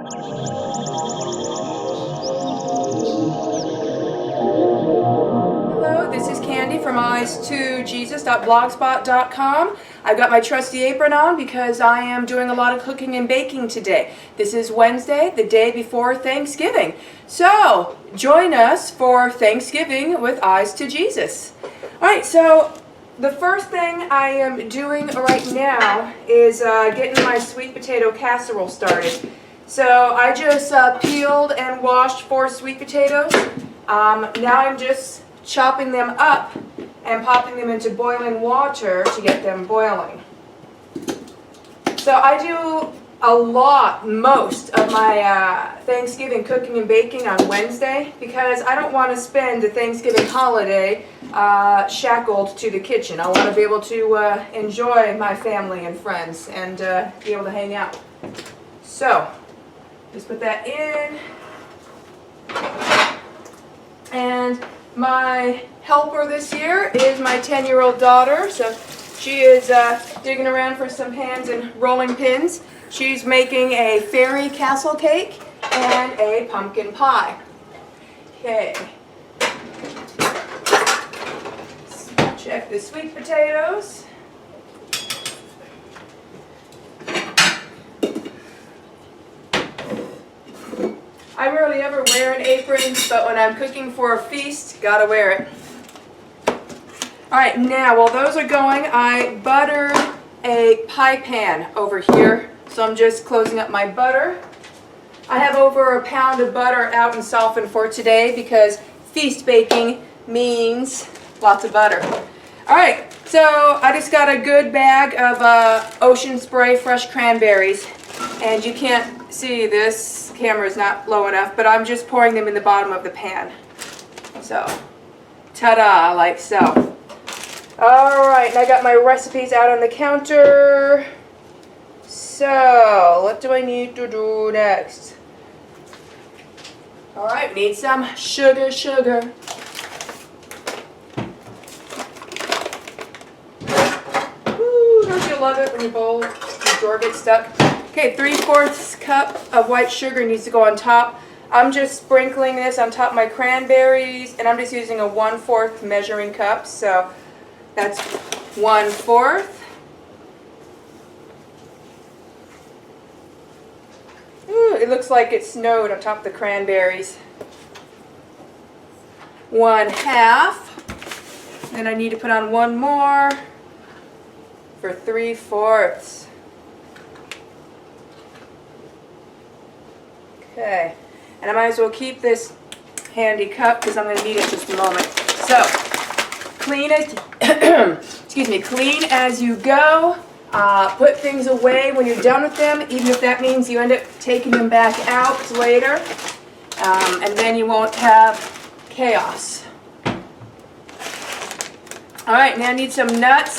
Hello, this is Candy from Eyes2Jesus.blogspot.com. I've got my trusty apron on because I am doing a lot of cooking and baking today. This is Wednesday, the day before Thanksgiving. So, join us for Thanksgiving with Eyes2Jesus. Alright, so the first thing I am doing right now is getting my sweet potato casserole started. So I just peeled and washed 4 sweet potatoes. Now I'm just chopping them up and popping them into boiling water to get them boiling. So I do most of my Thanksgiving cooking and baking on Wednesday because I don't want to spend the Thanksgiving holiday shackled to the kitchen. I want to be able to enjoy my family and friends and be able to hang out. So, just put that in. And my helper this year is my 10-year-old daughter. So she is digging around for some hands and rolling pins. She's making a fairy castle cake and a pumpkin pie. Okay. Check the sweet potatoes. I rarely ever wear an apron, but when I'm cooking for a feast, gotta wear it. Alright, now while those are going, I buttered a pie pan over here. So I'm just closing up my butter. I have over a pound of butter out and softened for today because feast baking means lots of butter. Alright, so I just got a good bag of Ocean Spray fresh cranberries. And you can't see, this camera is not low enough, but I'm just pouring them in the bottom of the pan. So, ta-da, like so. Alright, and I got my recipes out on the counter. So, what do I need to do next? Alright, we need some sugar. Ooh, don't you love it when your drawer gets stuck? Okay, 3/4 cup of white sugar needs to go on top. I'm just sprinkling this on top of my cranberries, and I'm just using a 1/4 measuring cup, so that's 1/4. Ooh, it looks like it snowed on top of the cranberries. 1/2. Then I need to put on one more for 3/4. Okay, and I might as well keep this handy cup because I'm going to need it in just a moment. So, clean it, excuse me, clean as you go. Put things away when you're done with them, even if that means you end up taking them back out later. And then you won't have chaos. Alright, now I need some nuts.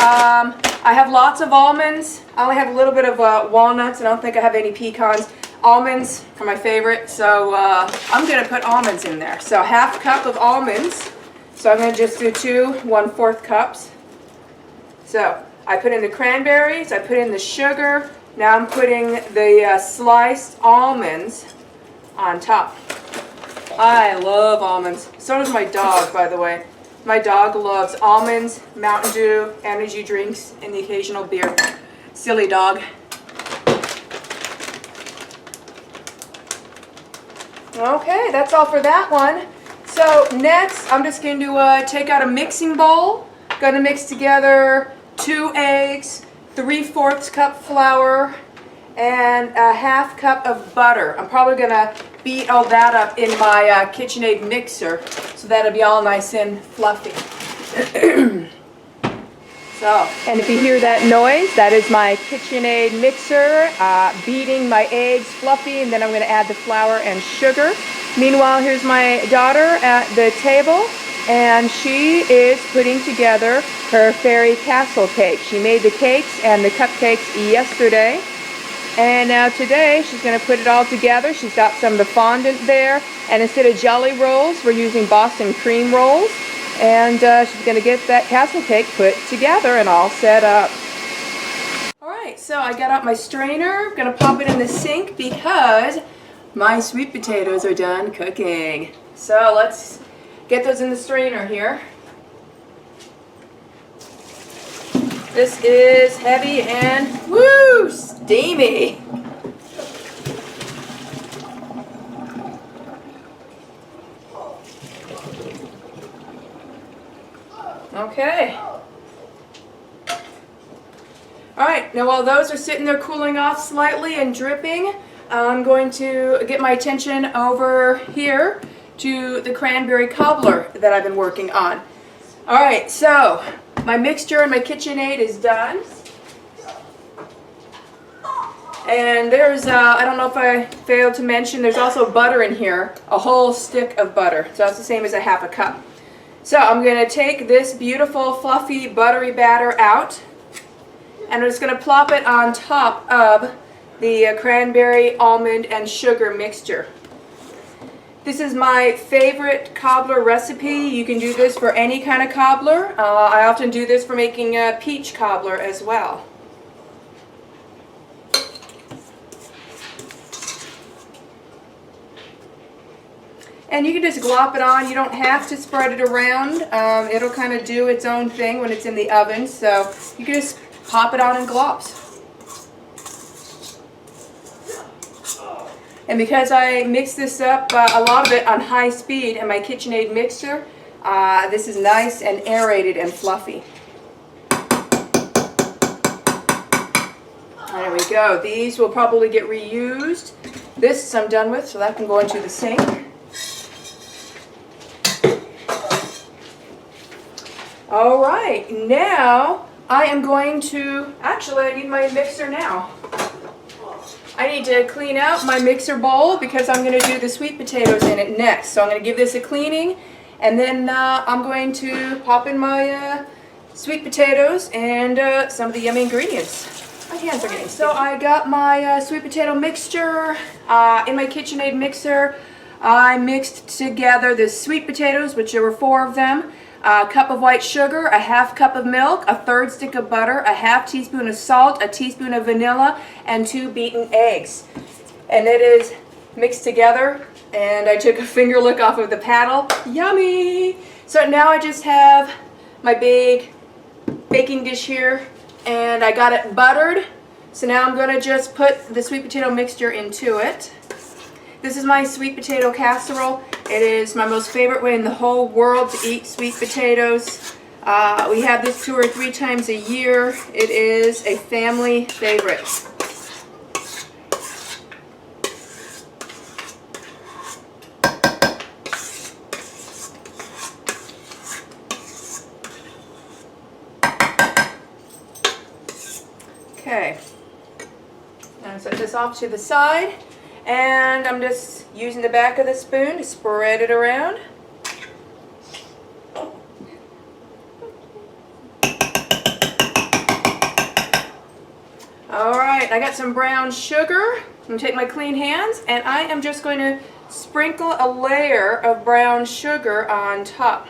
I have lots of almonds. I only have a little bit of walnuts, and I don't think I have any pecans. Almonds are my favorite, so I'm going to put almonds in there. So 1/2 cup of almonds. So I'm going to just do 2 1/4 cups. So I put in the cranberries, I put in the sugar. Now I'm putting the sliced almonds on top. I love almonds. So does my dog, by the way. My dog loves almonds, Mountain Dew, energy drinks, and the occasional beer. Silly dog. Okay, that's all for that one. So next, I'm just going to take out a mixing bowl. Going to mix together 2 eggs, 3/4 cup flour, and a 1/2 cup of butter. I'm probably going to beat all that up in my KitchenAid mixer, so that'll be all nice and fluffy. So, and if you hear that noise, that is my KitchenAid mixer beating my eggs fluffy, and then I'm going to add the flour and sugar. Meanwhile, here's my daughter at the table, and she is putting together her fairy castle cake. She made the cakes and the cupcakes yesterday, and now today she's going to put it all together. She's got some of the fondant there, and instead of jelly rolls, we're using Boston cream rolls. And she's going to get that castle cake put together and all set up. Alright, Alright, so I got out my strainer. I'm gonna pop it in the sink because my sweet potatoes are done cooking. So let's get those in the strainer here. This is heavy and woo, steamy. Okay. Alright, now while those are sitting there cooling off slightly and dripping, I'm going to get my attention over here to the cranberry cobbler that I've been working on. Alright, so my mixture and my KitchenAid is done. And there's, I don't know if I failed to mention, there's also butter in here, a whole stick of butter. So that's the same as a half a cup. So I'm going to take this beautiful fluffy buttery batter out, and I'm just going to plop it on top of the cranberry, almond, and sugar mixture. This is my favorite cobbler recipe. You can do this for any kind of cobbler. I often do this for making a peach cobbler as well. And you can just glop it on. You don't have to spread it around. It'll kind of do its own thing when it's in the oven. So you can just pop it on in glops. And because I mix this up, a lot of it on high speed in my KitchenAid mixer, this is nice and aerated and fluffy. There we go. These will probably get reused. This I'm done with, so that can go into the sink. Alright, now I am going to, actually I need my mixer now. I need to clean out my mixer bowl because I'm going to do the sweet potatoes in it next. So I'm going to give this a cleaning, and then I'm going to pop in my sweet potatoes and some of the yummy ingredients. My hands are getting sticky. So I got my sweet potato mixture in my KitchenAid mixer. I mixed together the sweet potatoes, which there were 4 of them, a cup of white sugar, a half cup of milk, a 1/3 stick of butter, a half teaspoon of salt, a teaspoon of vanilla, and 2 beaten eggs. And it is mixed together, and I took a finger lick off of the paddle. Yummy! So now I just have my big baking dish here, and I got it buttered. So now I'm going to just put the sweet potato mixture into it. This is my sweet potato casserole. It is my most favorite way in the whole world to eat sweet potatoes. We have this 2 or 3 times a year. It is a family favorite. Okay. Now set this off to the side. And I'm just using the back of the spoon to spread it around. Alright, I got some brown sugar. I'm going to take my clean hands, and I am just going to sprinkle a layer of brown sugar on top.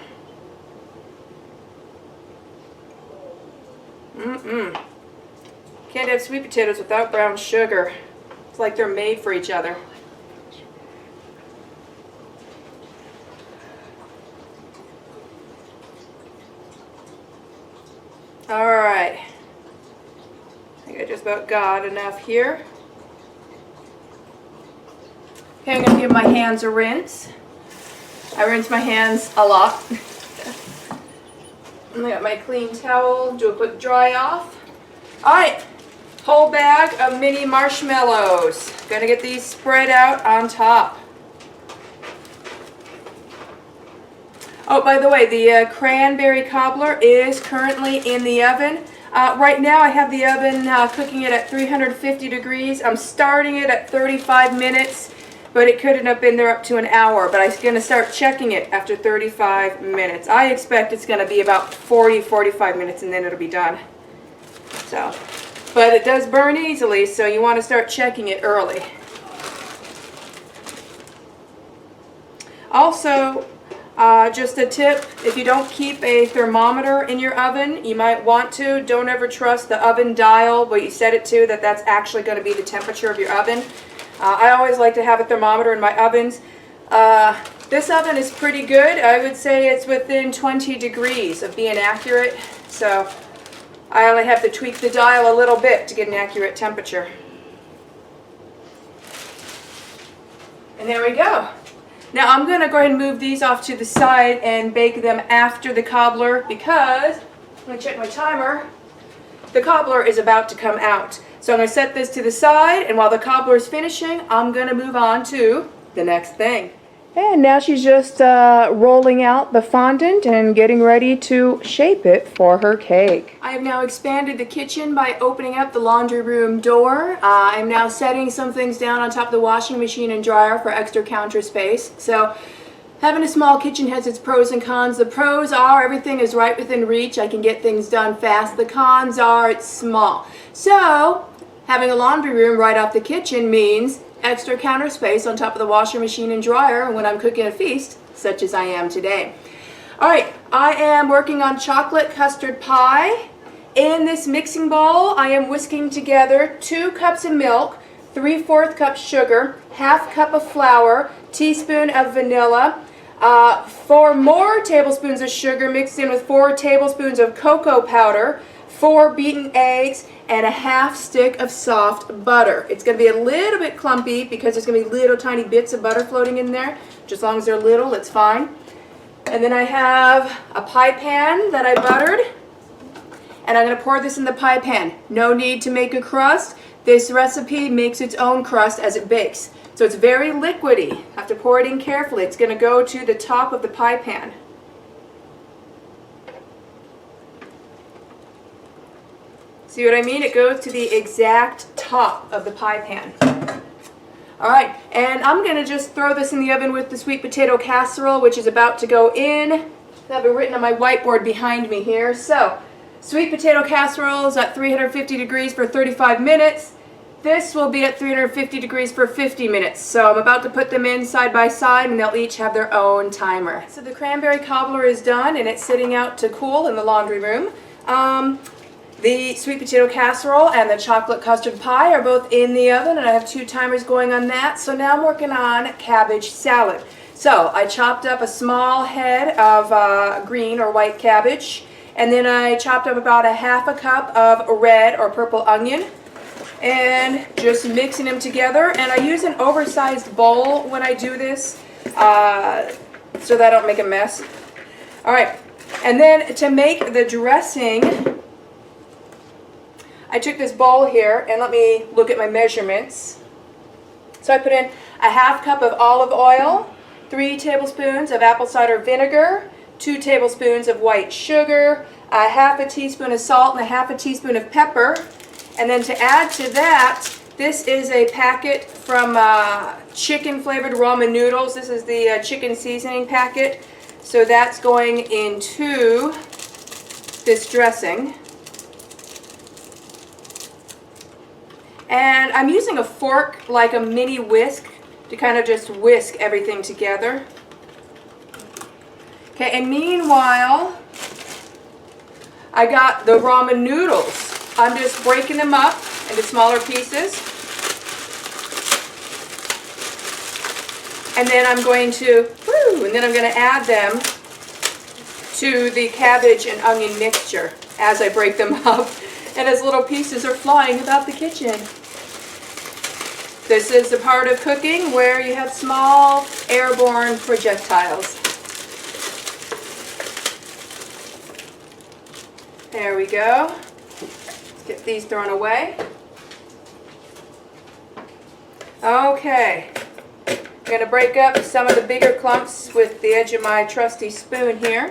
Can't have sweet potatoes without brown sugar. It's like they're made for each other. Alright. I think I just about got enough here. Okay, I'm going to give my hands a rinse. I rinse my hands a lot. I got my clean towel, do a quick dry off. Alright. Whole bag of mini marshmallows. Gonna get these spread out on top. Oh, by the way, the cranberry cobbler is currently in the oven. Right now I have the oven cooking it at 350 degrees. I'm starting it at 35 minutes, but it could end up in there up to an hour. But I'm going to start checking it after 35 minutes. I expect it's going to be about 40-45 minutes, and then it'll be done. So. But it does burn easily, so you want to start checking it early. Also, Just a tip, if you don't keep a thermometer in your oven, you might want to. Don't ever trust the oven dial, what you set it to, that's actually going to be the temperature of your oven. I always like to have a thermometer in my ovens. This oven is pretty good. I would say it's within 20 degrees of being accurate. So I only have to tweak the dial a little bit to get an accurate temperature. And there we go. Now I'm going to go ahead and move these off to the side and bake them after the cobbler because, I'm going to check my timer, the cobbler is about to come out. So I'm going to set this to the side, and while the cobbler is finishing, I'm going to move on to the next thing. And now she's just rolling out the fondant and getting ready to shape it for her cake. I have now expanded the kitchen by opening up the laundry room door. I'm now setting some things down on top of the washing machine and dryer for extra counter space. So having a small kitchen has its pros and cons. The pros are everything is right within reach. I can get things done fast. The cons are it's small. So having a laundry room right off the kitchen means extra counter space on top of the washer machine and dryer when I'm cooking a feast, such as I am today. Alright, I am working on chocolate custard pie. In this mixing bowl, I am whisking together 2 cups of milk, 3/4 cup sugar, half cup of flour, teaspoon of vanilla, 4 more tablespoons of sugar mixed in with 4 tablespoons of cocoa powder, 4 beaten eggs, and a half stick of soft butter. It's going to be a little bit clumpy because there's going to be little tiny bits of butter floating in there. Just as long as they're little, it's fine. And then I have a pie pan that I buttered. And I'm going to pour this in the pie pan. No need to make a crust. This recipe makes its own crust as it bakes. So it's very liquidy. Have to pour it in carefully. It's going to go to the top of the pie pan. See what I mean? It goes to the exact top of the pie pan. Alright, and I'm going to just throw this in the oven with the sweet potato casserole, which is about to go in. I have it written on my whiteboard behind me here. So, sweet potato casserole is at 350 degrees for 35 minutes. This will be at 350 degrees for 50 minutes. So I'm about to put them in side by side, and they'll each have their own timer. So the cranberry cobbler is done, and it's sitting out to cool in the laundry room. The sweet potato casserole and the chocolate custard pie are both in the oven, and I have 2 timers going on that. So now I'm working on cabbage salad. So I chopped up a small head of green or white cabbage, and then I chopped up about a half a cup of red or purple onion, and just mixing them together. And I use an oversized bowl when I do this so that I don't make a mess. Alright, and then to make the dressing, I took this bowl here, and let me look at my measurements. So I put in a half cup of olive oil, 3 tablespoons of apple cider vinegar, 2 tablespoons of white sugar, a half a teaspoon of salt, and a half a teaspoon of pepper. And then to add to that, this is a packet from chicken flavored ramen noodles. This is the chicken seasoning packet. So that's going into this dressing. And I'm using a fork like a mini whisk to kind of just whisk everything together. Okay, and meanwhile, I got the ramen noodles. I'm just breaking them up into smaller pieces. And then I'm going to add them to the cabbage and onion mixture as I break them up. And as little pieces are flying about the kitchen. This is the part of cooking where you have small airborne projectiles. There we go. Let's get these thrown away. Okay. I'm going to break up some of the bigger clumps with the edge of my trusty spoon here.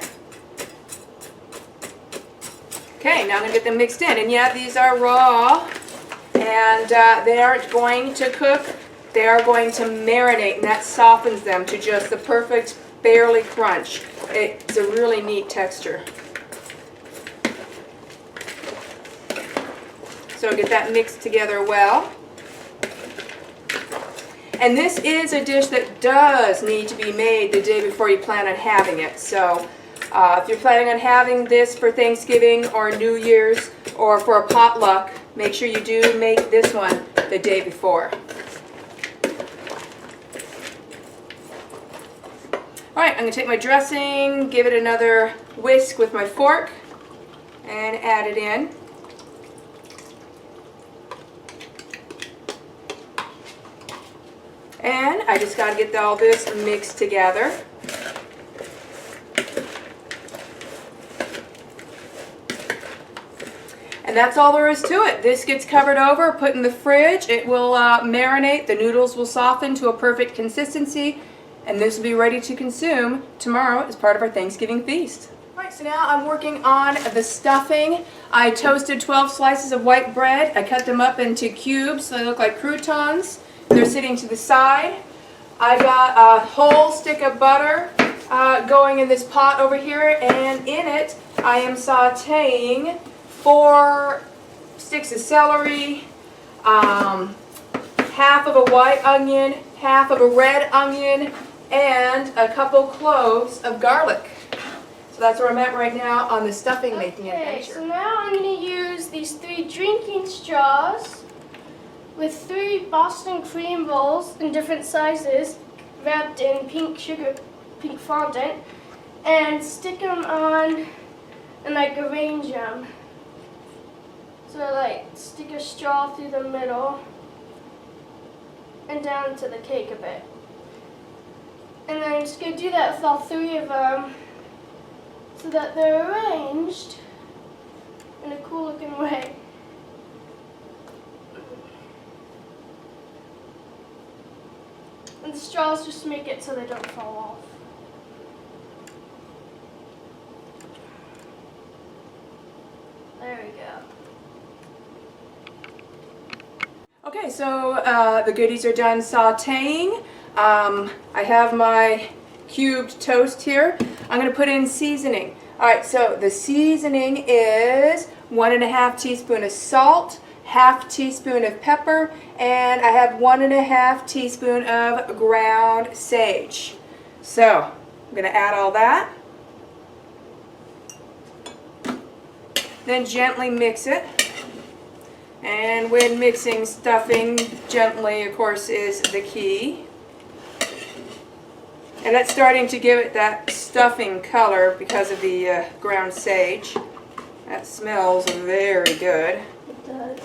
Okay, now I'm going to get them mixed in. And yeah, these are raw, and they aren't going to cook. They are going to marinate, and that softens them to just the perfect, barely crunch. It's a really neat texture. So get that mixed together well. And this is a dish that does need to be made the day before you plan on having it. So if you're planning on having this for Thanksgiving or New Year's or for a potluck, make sure you do make this one the day before. All right, I'm going to take my dressing, give it another whisk with my fork, and add it in. And I just got to get all this mixed together. And that's all there is to it. This gets covered over, put in the fridge. It will marinate. The noodles will soften to a perfect consistency. And this will be ready to consume tomorrow as part of our Thanksgiving feast. All right, so now I'm working on the stuffing. I toasted 12 slices of white bread. I cut them up into cubes so they look like croutons. They're sitting to the side. I got a whole stick of butter going in this pot over here, and in it I am sauteing 4 sticks of celery, half of a white onion, half of a red onion, and a couple cloves of garlic. So that's where I'm at right now on the stuffing making adventure. So now I'm going to use these 3 drinking straws with 3 Boston cream bowls in different sizes wrapped in pink fondant, and stick them on and like arrange them. So like stick a straw through the middle and down to the cake a bit. And then I'm just going to do that with all 3 of them so that they're arranged in a cool looking way. And the straws just make it so they don't fall off. There we go. Okay, so the goodies are done sauteing. I have my cubed toast here. I'm going to put in seasoning. Alright, so the seasoning is 1½ teaspoon of salt, ½ teaspoon of pepper, and I have 1½ teaspoon of ground sage. So I'm going to add all that. Then gently mix it. And when mixing, stuffing gently, of course, is the key. And that's starting to give it that stuffing color because of the ground sage. That smells very good. It does.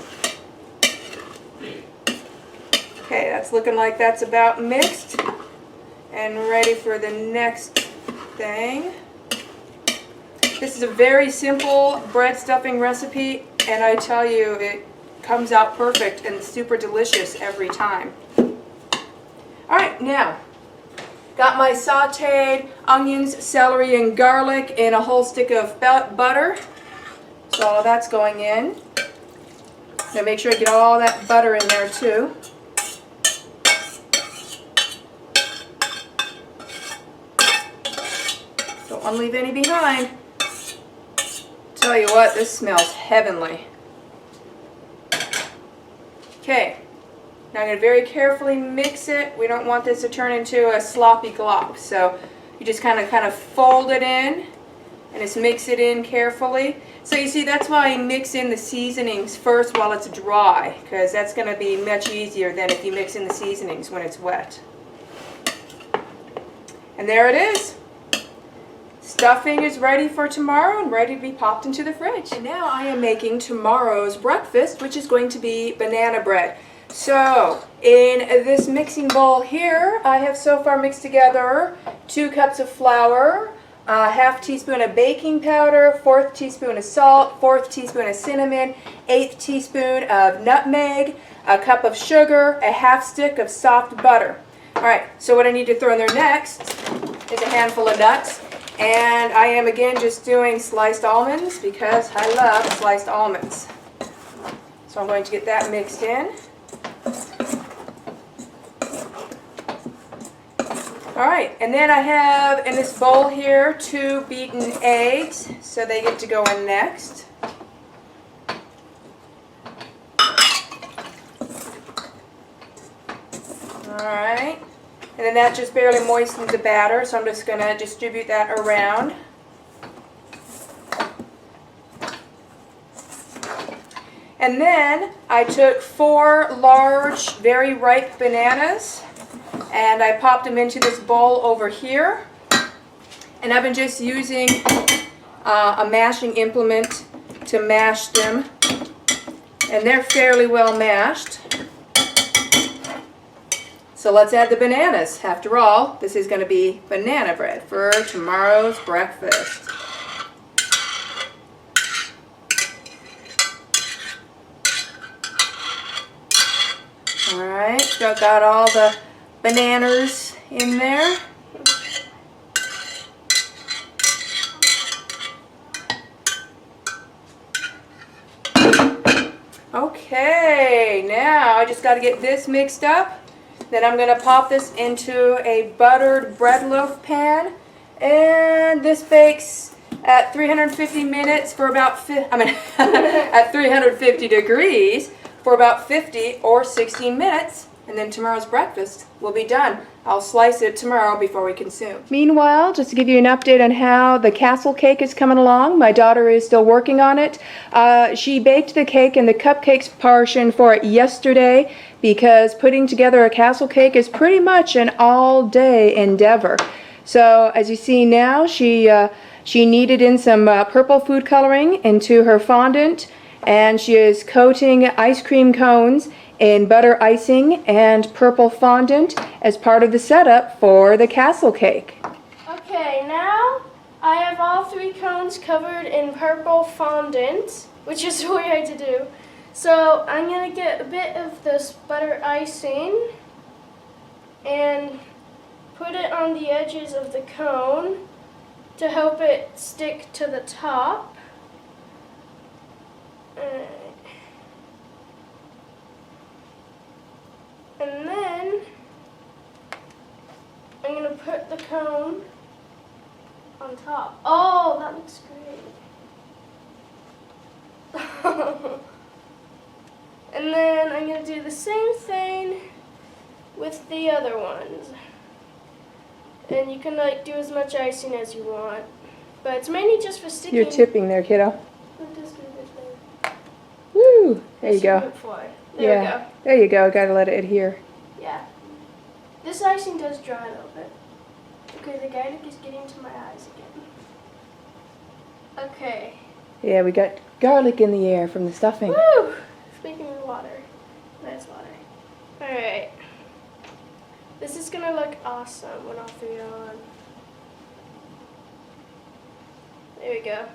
Okay, that's looking like that's about mixed and ready for the next thing. This is a very simple bread stuffing recipe, and I tell you, it comes out perfect and super delicious every time. Alright, now, got my sauteed onions, celery, and garlic in a whole stick of butter. So all that's going in. Now make sure I get all that butter in there too. Don't want to leave any behind. Tell you what, this smells heavenly. Okay, now I'm going to very carefully mix it. We don't want this to turn into a sloppy glop. So you just kind of fold it in and just mix it in carefully. So you see, that's why I mix in the seasonings first while it's dry, because that's going to be much easier than if you mix in the seasonings when it's wet. And there it is. Stuffing is ready for tomorrow and ready to be popped into the fridge. And now I am making tomorrow's breakfast, which is going to be banana bread. So in this mixing bowl here, I have so far mixed together 2 cups of flour, ½ teaspoon of baking powder, 1/4 teaspoon of salt, 1/4 teaspoon of cinnamon, 1/8 teaspoon of nutmeg, a cup of sugar, a ½ stick of soft butter. Alright, so what I need to throw in there next is a handful of nuts. And I am again just doing sliced almonds because I love sliced almonds. So I'm going to get that mixed in. Alright, and then I have in this bowl here 2 beaten eggs, so they get to go in next. Alright. And then that just barely moistens the batter, so I'm just going to distribute that around. And then I took 4 large, very ripe bananas, and I popped them into this bowl over here. And I've been just using a mashing implement to mash them, and they're fairly well mashed. So let's add the bananas. After all, this is going to be banana bread for tomorrow's breakfast. Alright, so I've got all the bananas in there. Okay, now I just got to get this mixed up. Then I'm going to pop this into a buttered bread loaf pan, and this bakes at 350 minutes for about at 350 degrees for about 50 or 16 minutes, and then tomorrow's breakfast will be done. I'll slice it tomorrow before we consume. Meanwhile, just to give you an update on how the castle cake is coming along, my daughter is still working on it. She baked the cake and the cupcakes portion for it yesterday, because putting together a castle cake is pretty much an all-day endeavor. So as you see now, she kneaded in some purple food coloring into her fondant, and she is coating ice cream cones in butter icing and purple fondant as part of the setup for the castle cake. Okay, now I have all 3 cones covered in purple fondant, which is really hard to do. So I'm going to get a bit of this butter icing and put it on the edges of the cone to help it stick to the top. And then I'm going to put the cone on top. Oh, that looks great. And then I'm going to do the same thing with the other ones. And you can do as much icing as you want. But it's mainly just for sticking. You're tipping there, kiddo. Just move it there. Woo! There you go. There we go. There you go. Gotta let it adhere. Yeah. This icing does dry a little bit. Okay, the garlic is getting to my eyes again. Okay. Yeah, we got garlic in the air from the stuffing. Woo! Speaking of water. Nice water. Alright. This is gonna look awesome when all 3 are on. There we go.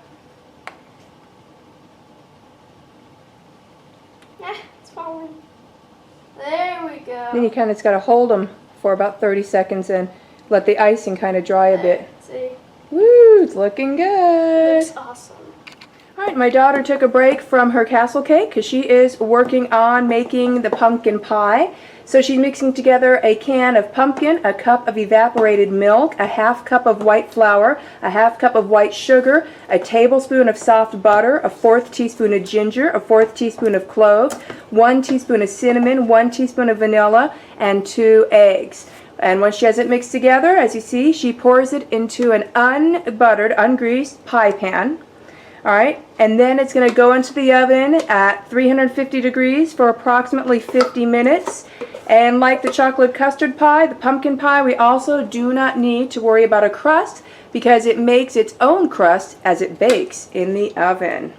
It's falling. There we go. Then you kind of just got to hold them for about 30 seconds and let the icing kind of dry a bit. See? Woo, it's looking good. It looks awesome. Alright, my daughter took a break from her castle cake because she is working on making the pumpkin pie. So she's mixing together a can of pumpkin, a cup of evaporated milk, a half cup of white flour, a half cup of white sugar, a tablespoon of soft butter, a 1/4 teaspoon of ginger, a 1/4 teaspoon of cloves, 1 teaspoon of cinnamon, 1 teaspoon of vanilla, and 2 eggs. And once she has it mixed together, as you see, she pours it into an unbuttered, ungreased pie pan. Alright, and then it's going to go into the oven at 350 degrees for approximately 50 minutes. And like the chocolate custard pie, the pumpkin pie, we also do not need to worry about a crust because it makes its own crust as it bakes in the oven.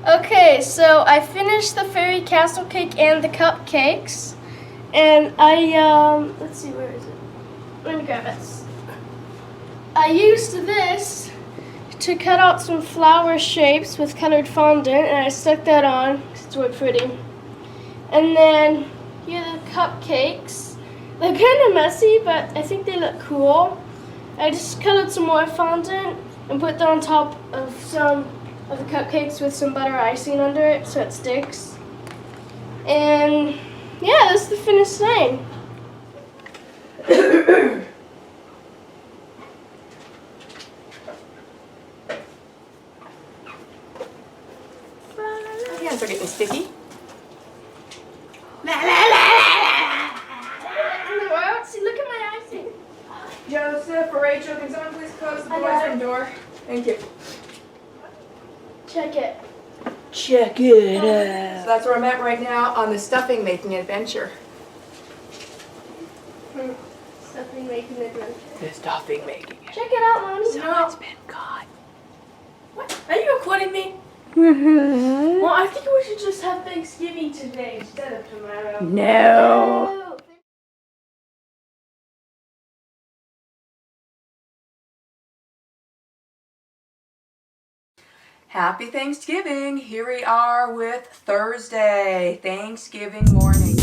Okay, so I finished the fairy castle cake and the cupcakes, and let's see, where is it? Let me grab it. I used this to cut out some flower shapes with colored fondant, and I stuck that on because it's really pretty. And then here are the cupcakes. They're kind of messy, but I think they look cool. I just colored some more fondant and put that on top of some of the cupcakes with some butter icing under it so it sticks. And yeah, that's the finished thing. My hands are getting sticky. In the world? See, look at my icing. Joseph or Rachel, can someone please close the I boys' got it. room door? Thank you. Check it. Check it out. So that's where I'm at right now on the stuffing making adventure. Stuffing making adventure. The stuffing making. Check it out, Mommy. Someone's been caught. What? Are you recording me? Mm-hmm. Well, I think we should just have Thanksgiving today instead of tomorrow. No. Happy Thanksgiving. Here we are with Thursday, Thanksgiving morning.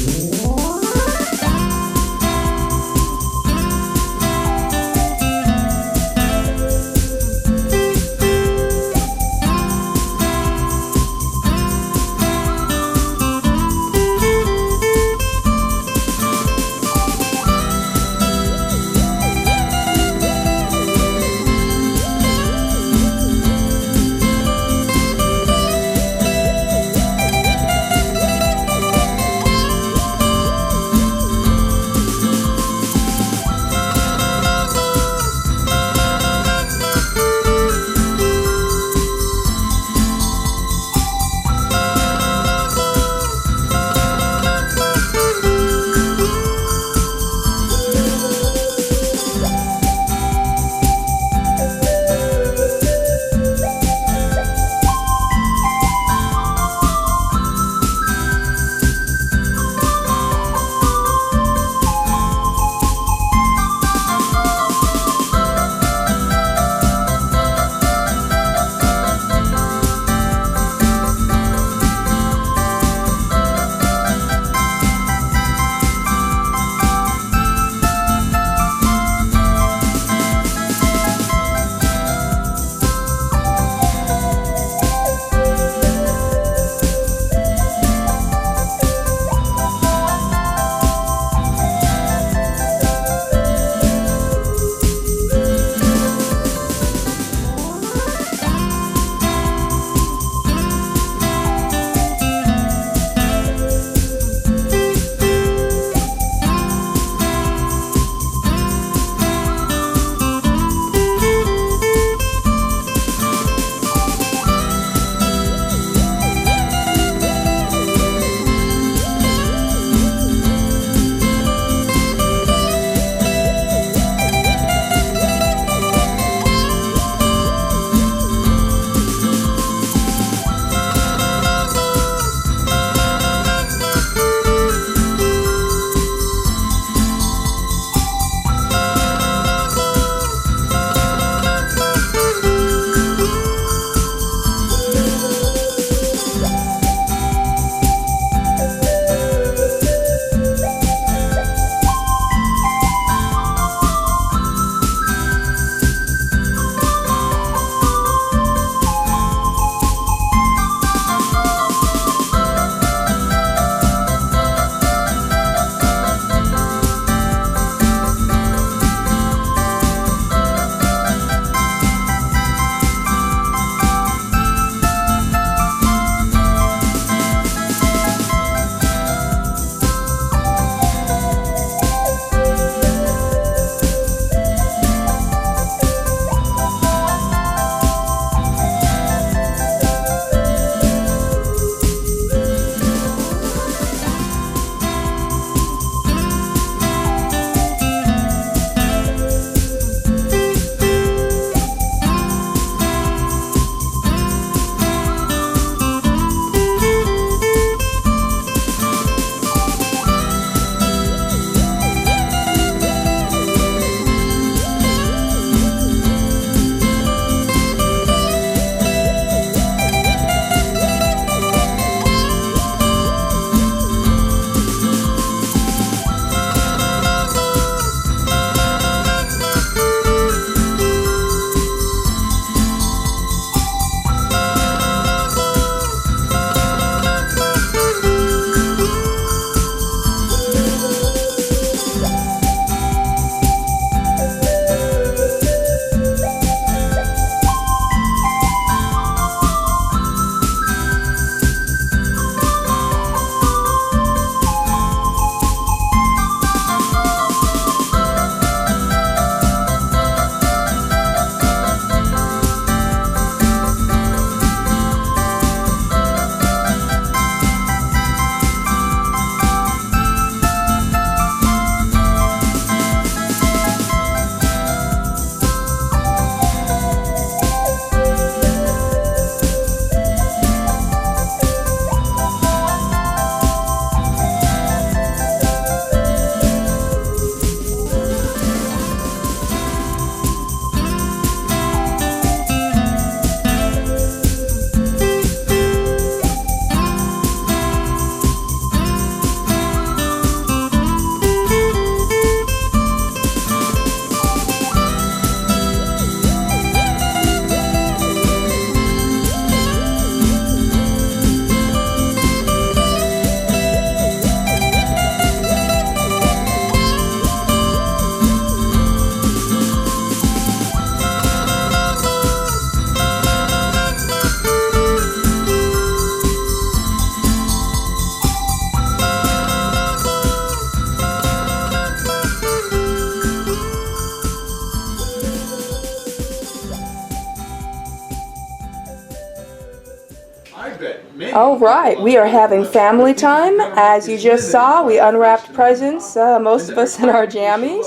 All right, we are having family time. As you just saw, we unwrapped presents, most of us in our jammies.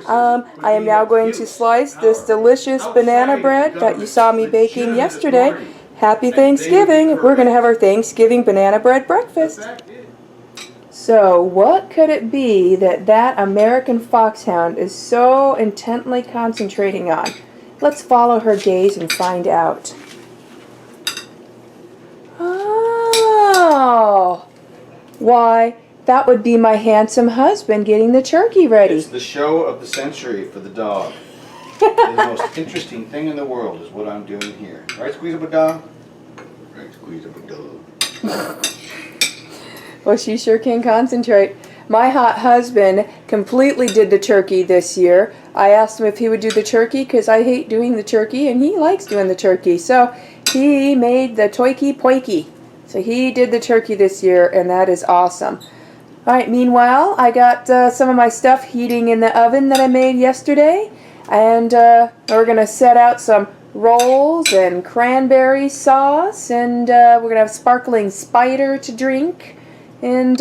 I am now going to slice this delicious banana bread that you saw me baking yesterday. Happy Thanksgiving! We're going to have our Thanksgiving banana bread breakfast. So, what could it be that American foxhound is so intently concentrating on? Let's follow her gaze and find out. Oh, why, that would be my handsome husband getting the turkey ready. It's the show of the century for the dog. The most interesting thing in the world is what I'm doing here. Right, squeeze up a dog? Right, squeeze up a dog. Well, she sure can concentrate. My hot husband completely did the turkey this year. I asked him if he would do the turkey because I hate doing the turkey and he likes doing the turkey. So he made the toiki poiki. So he did the turkey this year and that is awesome. Alright, meanwhile, I got some of my stuff heating in the oven that I made yesterday. And we're going to set out some rolls and cranberry sauce. And we're going to have sparkling spider to drink. And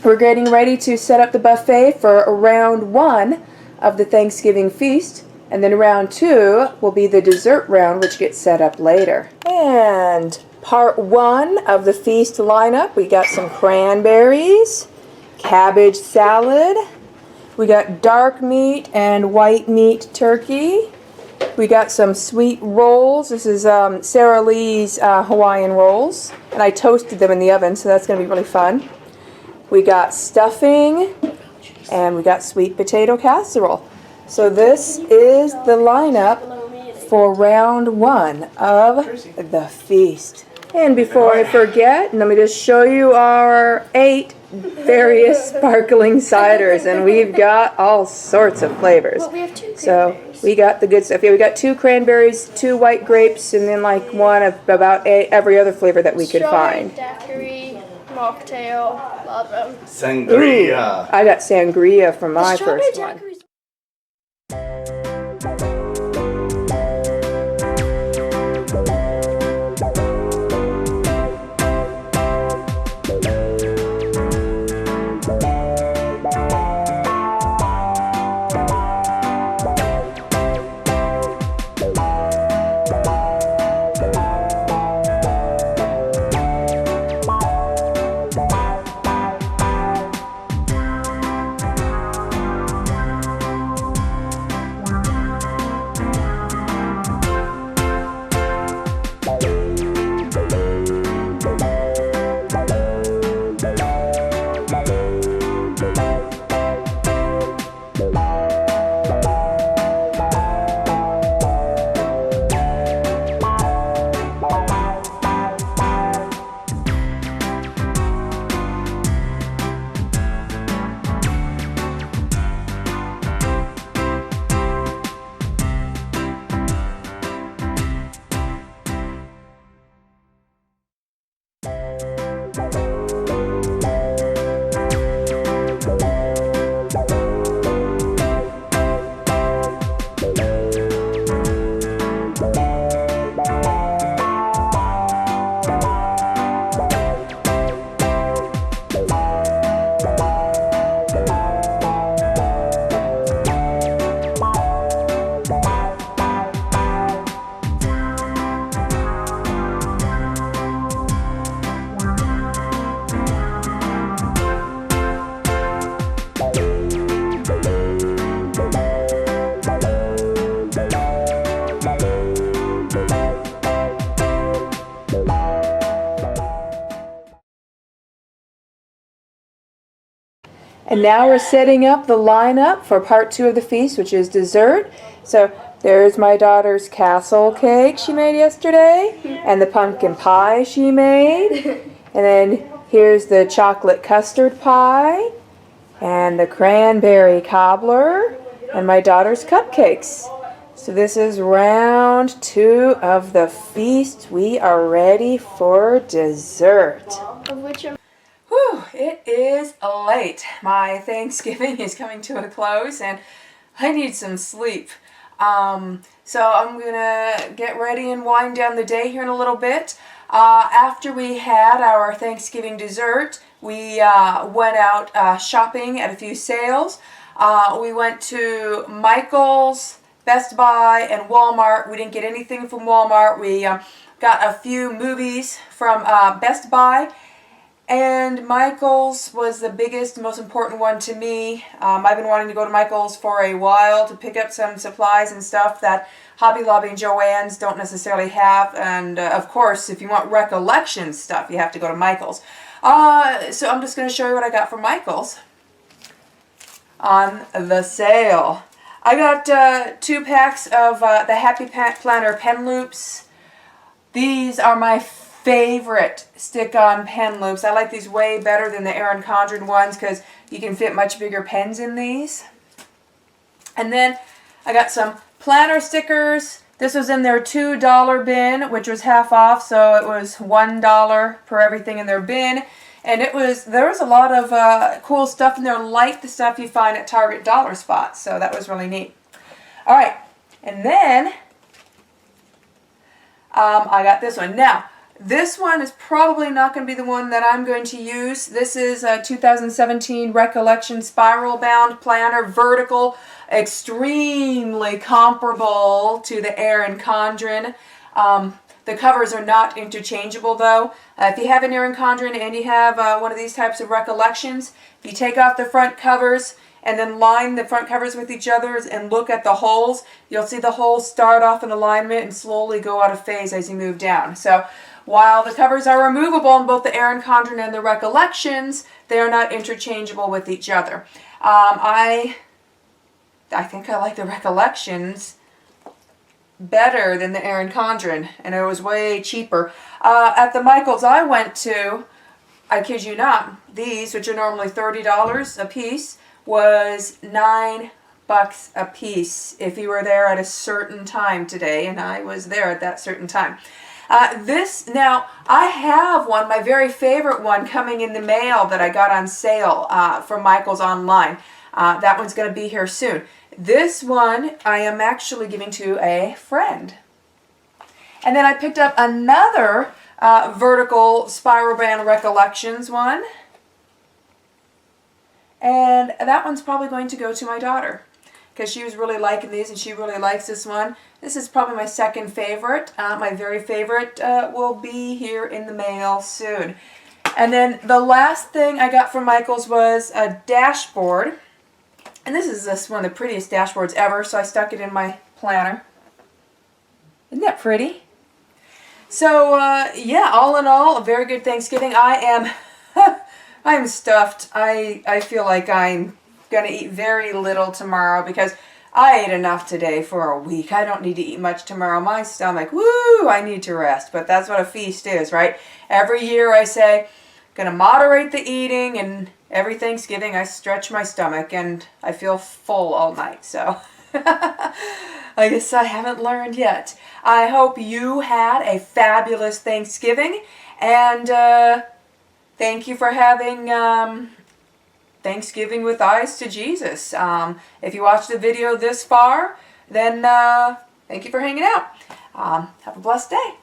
we're getting ready to set up the buffet for round 1 of the Thanksgiving feast. And then round 2 will be the dessert round, which gets set up later. And part 1 of the feast lineup, we got some cranberries, cabbage salad, we got dark meat and white meat turkey, we got some sweet rolls. This is Sara Lee's Hawaiian rolls, and I toasted them in the oven, so that's going to be really fun. We got stuffing, and we got sweet potato casserole. So this is the lineup for round 1 of the feast. And before I forget, let me just show you our 8 various sparkling ciders, and we've got all sorts of flavors. Well, we have 2 cranberries. So we got the good stuff. Yeah, we got 2 cranberries, 2 white grapes, and then like one of about every other flavor that we could find. Daiquiri, mocktail, love them. Sangria. I got sangria for my first one. Daiquiris. And now we're setting up the lineup for part 2 of the feast, which is dessert. So there's my daughter's castle cake she made yesterday, and the pumpkin pie she made. And then here's the chocolate custard pie, and the cranberry cobbler, and my daughter's cupcakes. So this is round 2 of the feast. We are ready for dessert. Of which I'm Whew, it is late. My Thanksgiving is coming to a close and I need some sleep. So I'm going to get ready and wind down the day here in a little bit. After we had our Thanksgiving dessert, we went out shopping at a few sales. We went to Michael's, Best Buy, and Walmart. We didn't get anything from Walmart. We got a few movies from Best Buy. And Michael's was the biggest, most important one to me. I've been wanting to go to Michael's for a while to pick up some supplies and stuff that Hobby Lobby and Joann's don't necessarily have. And of course, if you want recollection stuff, you have to go to Michael's. So I'm just going to show you what I got from Michael's on the sale. I got 2 packs of the Happy Planner pen loops. These are my favorite stick-on pen loops. I like these way better than the Erin Condren ones because you can fit much bigger pens in these. And then I got some planner stickers. This was in their $2 bin, which was half off, so it was $1 per everything in their bin. And there was a lot of cool stuff in there, like the stuff you find at Target dollar spots. So that was really neat. All right, and then I got this one. Now, this one is probably not going to be the one that I'm going to use. This is a 2017 Recollection Spiral Bound Planner, vertical, extremely comparable to the Erin Condren. The covers are not interchangeable though. If you have an Erin Condren and you have one of these types of Recollections, if you take off the front covers and then line the front covers with each other and look at the holes, you'll see the holes start off in alignment and slowly go out of phase as you move down. So while the covers are removable in both the Erin Condren and the Recollections, they are not interchangeable with each other. I think I like the Recollections better than the Erin Condren, and it was way cheaper. At the Michael's I went to, I kid you not, these, which are normally $30 a piece, was $9 a piece if you were there at a certain time today, and I was there at that certain time. Now, I have one, my very favorite one, coming in the mail that I got on sale from Michael's online. That one's going to be here soon. This one I am actually giving to a friend. And then I picked up another vertical spiral band Recollections one. And that one's probably going to go to my daughter, because she was really liking these and she really likes this one. This is probably my second favorite. My very favorite will be here in the mail soon. And then the last thing I got from Michael's was a dashboard. And this is just one of the prettiest dashboards ever, so I stuck it in my planner. Isn't that pretty? So, yeah, all in all, a very good Thanksgiving. I am stuffed. I feel like I'm going to eat very little tomorrow because I ate enough today for a week. I don't need to eat much tomorrow. My stomach, woo, I need to rest. But that's what a feast is, right? Every year I say, going to moderate the eating, and every Thanksgiving I stretch my stomach and I feel full all night. So I guess I haven't learned yet. I hope you had a fabulous Thanksgiving, and thank you for having Thanksgiving with Eyes to Jesus. If you watched the video this far, then thank you for hanging out. Have a blessed day.